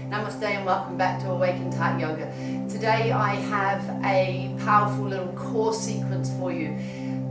Namaste and welcome back to Awakened Heart Yoga. Today I have a powerful little core sequence for you,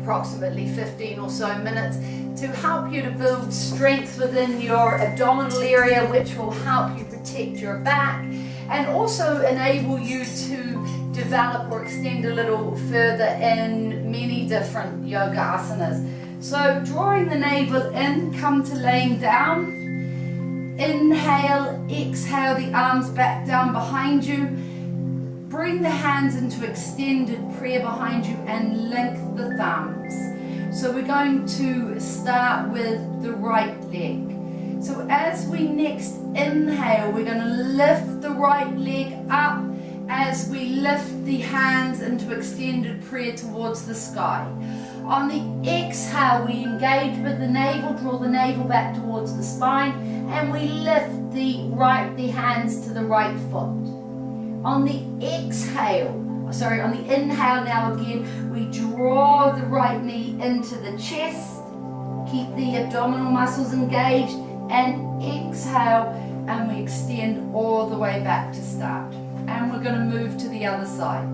approximately 15 or so minutes, to help you to build strength within your abdominal area, which will help you protect your back and also enable you to develop or extend a little further in many different yoga asanas. So drawing the navel in, come to laying down. Inhale, exhale the arms back down behind you. Bring the hands into extended prayer behind you and link the thumbs. So we're going to start with the right leg. So as we next inhale, we're going to lift the right leg up as we lift the hands into extended prayer towards the sky. On the exhale, we engage with the navel, draw the navel back towards the spine, and we lift the hands to the right foot. On the inhale now again, we draw the right knee into the chest, keep the abdominal muscles engaged, and exhale, and we extend all the way back to start. And we're going to move to the other side.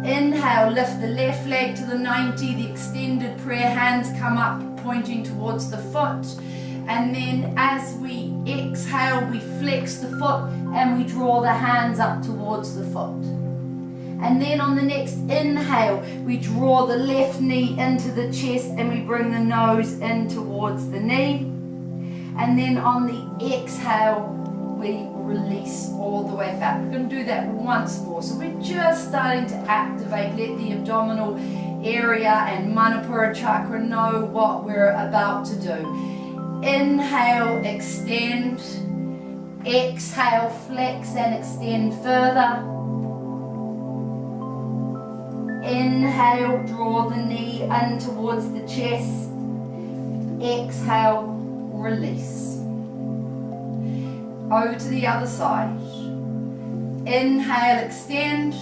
Inhale, lift the left leg to the 90, the extended prayer, hands come up pointing towards the foot. And then as we exhale, we flex the foot and we draw the hands up towards the foot. And then on the next inhale, we draw the left knee into the chest and we bring the nose in towards the knee. And then on the exhale, we release all the way back. We're going to do that once more. So we're just starting to activate, let the abdominal area and Manipura chakra know what we're about to do. Inhale, extend. Exhale, flex and extend further. Inhale, draw the knee in towards the chest. Exhale, release. Over to the other side. Inhale, extend.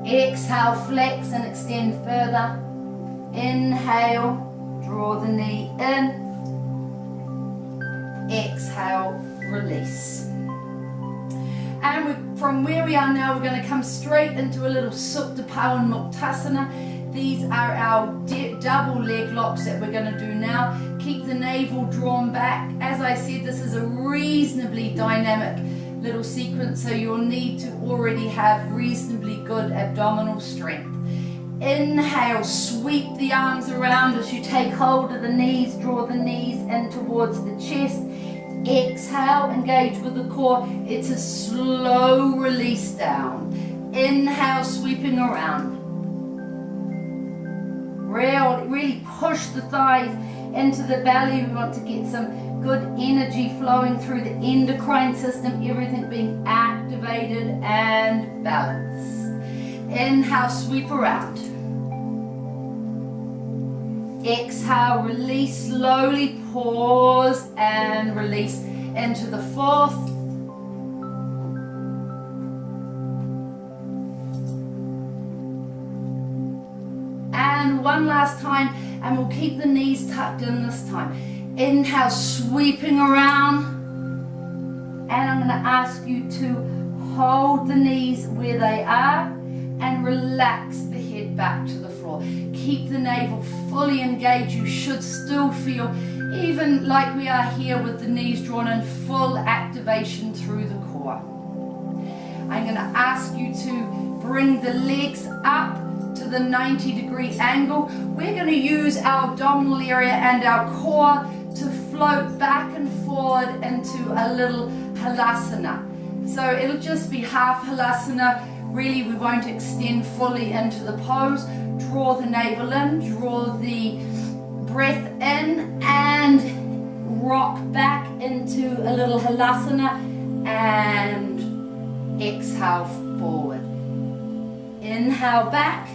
Exhale, flex and extend further. Inhale, draw the knee in. Exhale, release. And from where we are now, we're going to come straight into a little Supta Pawan Muktasana. These are our double leg locks that we're going to do now. Keep the navel drawn back. As I said, this is a reasonably dynamic little sequence, so you'll need to already have reasonably good abdominal strength. Inhale, sweep the arms around as you take hold of the knees, draw the knees in towards the chest. Exhale, engage with the core. It's a slow release down. Inhale, sweeping around. Really push the thighs into the belly. We want to get some good energy flowing through the endocrine system, everything being activated and balanced. Inhale, sweep around. Exhale, release slowly, pause and release into the fourth. And one last time, and we'll keep the knees tucked in this time. Inhale, sweeping around. And I'm going to ask you to hold the knees where they are and relax the head back to the floor. Keep the navel fully engaged. You should still feel, even like we are here with the knees drawn in, full activation through the core. I'm going to ask you to bring the legs up to the 90-degree angle. We're going to use our abdominal area and our core to float back and forward into a little halasana. So it'll just be half halasana. Really, we won't extend fully into the pose. Draw the navel in, draw the breath in, and rock back into a little halasana and exhale forward. Inhale back.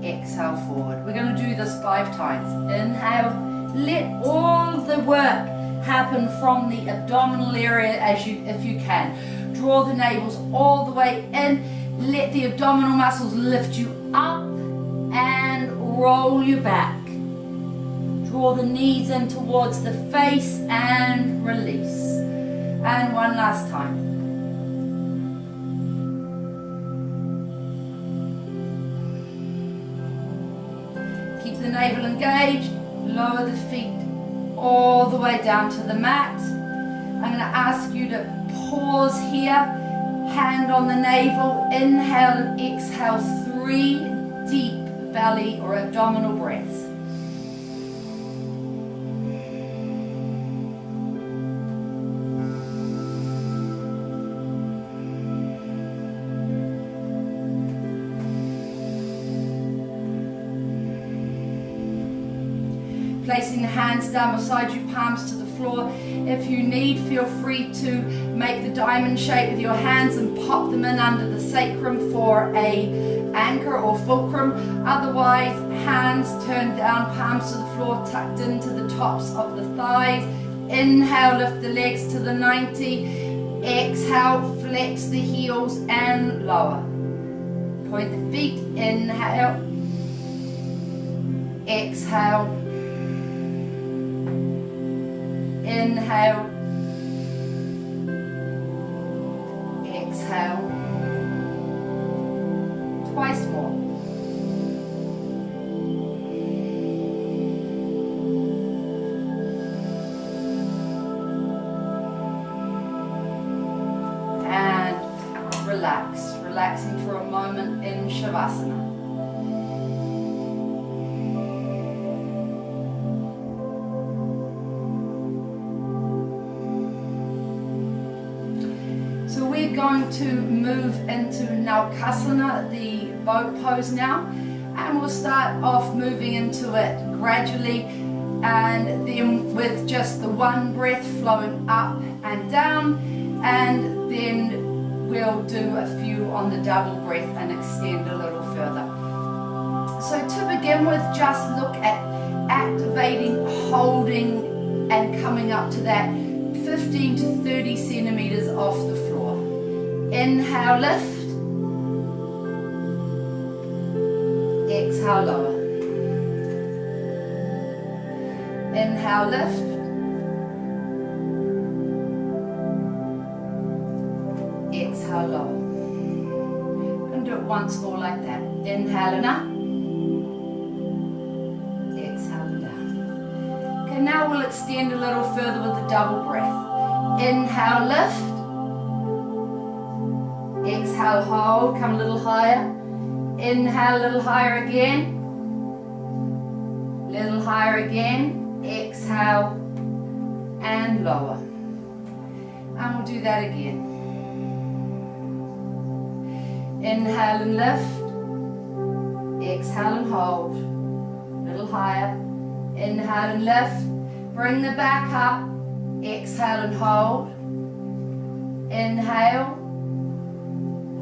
Exhale forward. We're going to do this 5 times. Inhale. Let all the work happen from the abdominal area if you can. Draw the navels all the way in. Let the abdominal muscles lift you up and roll you back. Draw the knees in towards the face and release. And one last time. Keep the navel engaged, lower the feet all the way down to the mat. I'm going to ask you to pause here, hand on the navel, inhale and exhale 3 deep belly or abdominal breaths. Placing the hands down beside you, palms to the floor. If you need, feel free to make the diamond shape with your hands and pop them in under the sacrum for a anchor or fulcrum. Otherwise, hands turned down, palms to the floor, tucked into the tops of the thighs. Inhale, lift the legs to the 90. Exhale, flex the heels and lower. Point the feet, inhale. Exhale. Inhale, exhale, twice more. And relax, relaxing for a moment in Shavasana. Going to move into Naukasana, the boat pose now, and we'll start off moving into it gradually, and then with just the one breath flowing up and down, and then we'll do a few on the double breath and extend a little further. So to begin with, just look at activating, holding and coming up to that 15 to 30 centimeters off the floor. Inhale, lift. Exhale, lower. Inhale, lift. Exhale, lower. I'm going to do it once more like that. Inhale and up. Exhale and down. Okay, now we'll extend a little further with the double breath. Inhale, lift. Exhale, hold, come a little higher. Inhale, a little higher again. Little higher again. Exhale and lower. And we'll do that again. Inhale and lift. Exhale and hold. Little higher. Inhale and lift. Bring the back up. Exhale and hold. Inhale.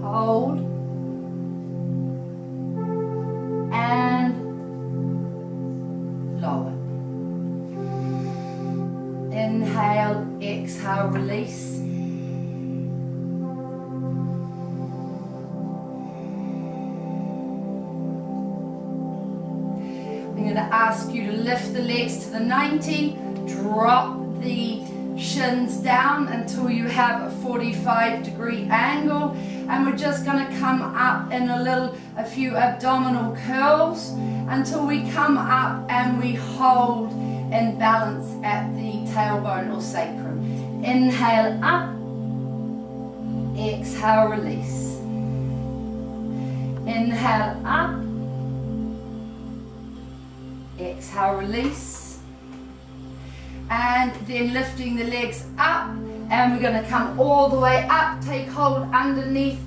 Hold and lower. Inhale, exhale, release. I'm going to ask you to lift the legs to the 90, drop the shins down until you have a 45-degree angle. And we're just going to come up in a few abdominal curls until we come up and we hold in balance at the tailbone or sacrum. Inhale up, exhale, release. Inhale up, exhale, release. And then lifting the legs up. And we're going to come all the way up, take hold underneath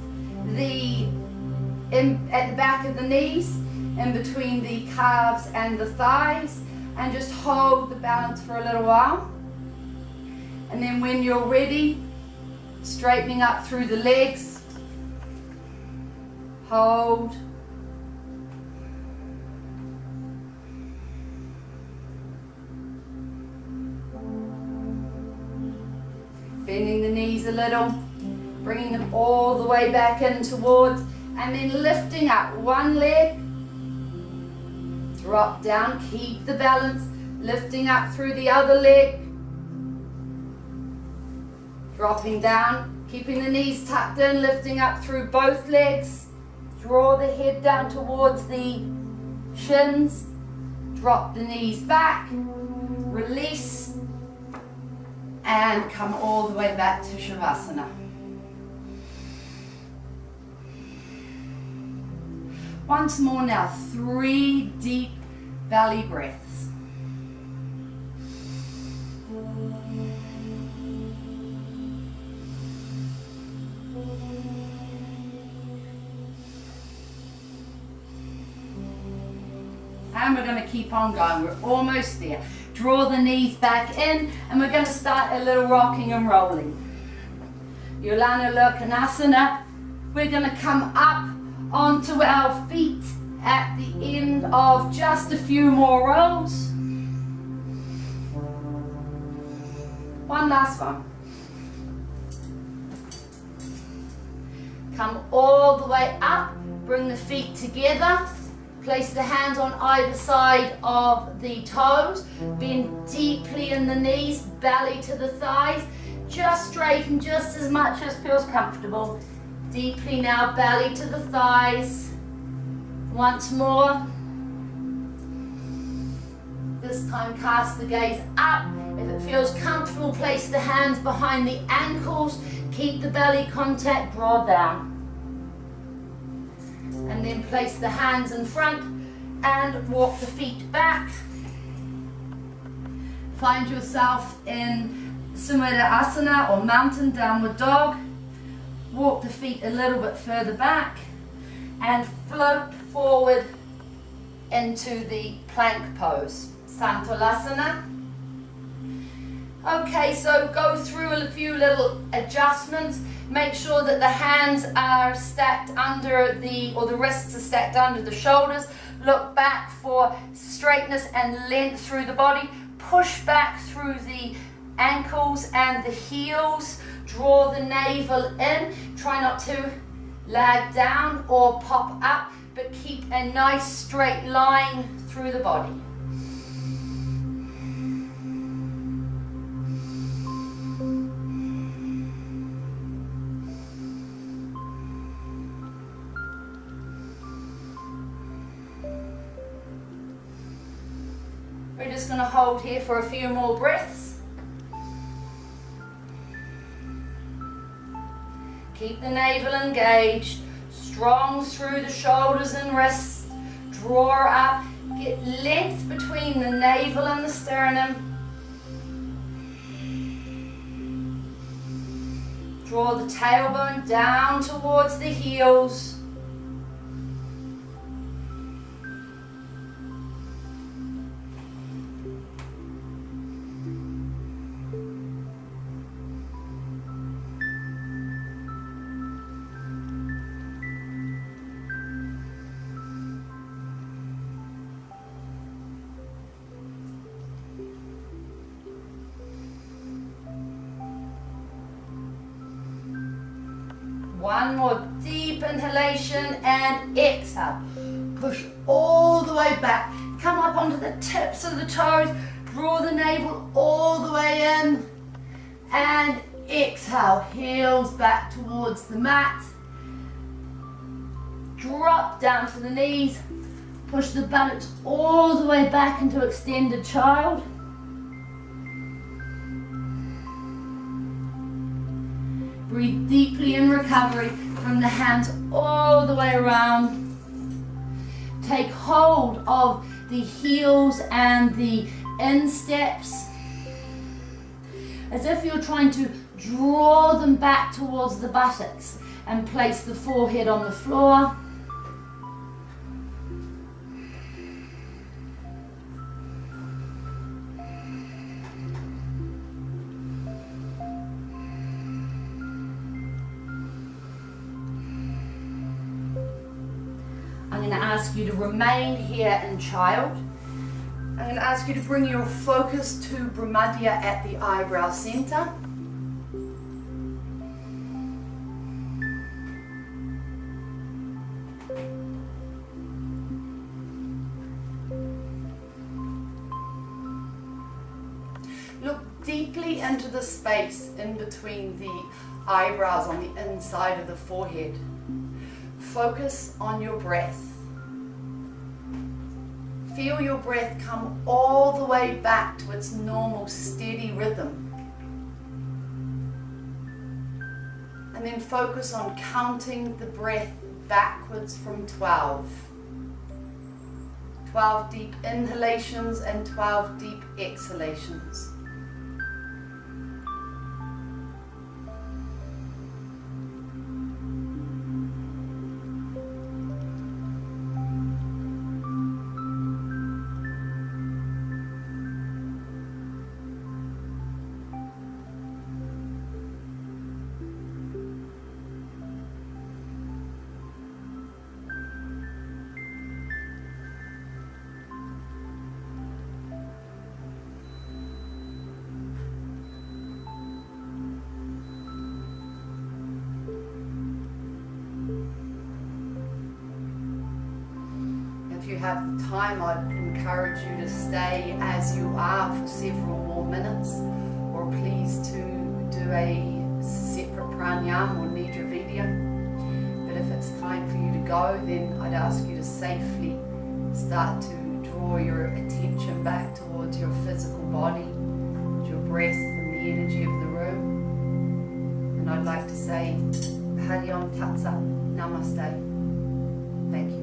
at the back of the knees, in between the calves and the thighs, and just hold the balance for a little while. And then when you're ready, straightening up through the legs, hold. Bending the knees a little, bringing them all the way back in towards, and then lifting up one leg, drop down, keep the balance, lifting up through the other leg, Dropping down, keeping the knees tucked in, lifting up through both legs. Draw the head down towards the shins. Drop the knees back. Release. And come all the way back to Shavasana. Once more now, 3 deep belly breaths. And we're going to keep on going. We're almost there. Draw the knees back in, and we're going to start a little rocking and rolling. Asana. We're going to come up onto our feet at the end of just a few more rolls. One last one. Come all the way up, bring the feet together, place the hands on either side of the toes, bend deeply in the knees, belly to the thighs, just straighten just as much as feels comfortable. Deeply now, belly to the thighs. Once more. This time cast the gaze up. If it feels comfortable, place the hands behind the ankles. Keep the belly contact, draw down. And then place the hands in front and walk the feet back. Find yourself in Sumera Asana or mountain downward dog. Walk the feet a little bit further back and float forward into the plank pose, Santolasana. Okay, so go through a few little adjustments. Make sure that the hands are stacked under or the wrists are stacked under the shoulders. Look back for straightness and length through the body. Push back through the ankles and the heels. Draw the navel in. Try not to lag down or pop up, but keep a nice straight line through the body. We're just going to hold here for a few more breaths. Keep the navel engaged, strong through the shoulders and wrists. Draw up, get length between the navel and the sternum. Draw the tailbone down towards the heels. One more deep inhalation and exhale. Push all the way back. Come up onto the tips of the toes. Draw the navel all the way in. And exhale. Heels back towards the mat. Drop down to the knees. Push the buttocks all the way back into extended child. Breathe deeply in recovery. Bring the hands all the way around. Take hold of the heels and the insteps as if you're trying to draw them back towards the buttocks, and place the forehead on the floor. I'm going to ask you to remain here in child. I'm going to ask you to bring your focus to Brahmadya at the eyebrow center. Look deeply into the space in between the eyebrows on the inside of the forehead. Focus on your breath. Feel your breath come all the way back to its normal steady rhythm. And then focus on counting the breath backwards from 12. 12 deep inhalations and 12 deep exhalations. If you have the time, I'd encourage you to stay as you are for several more minutes, or please to do a separate pranayama or nidra vidya. But if it's time for you to go, then I'd ask you to safely start to draw your attention back towards your physical body, your breath and the energy of the room. And I'd like to say, Hari Om Tat Sat, Namaste. Thank you.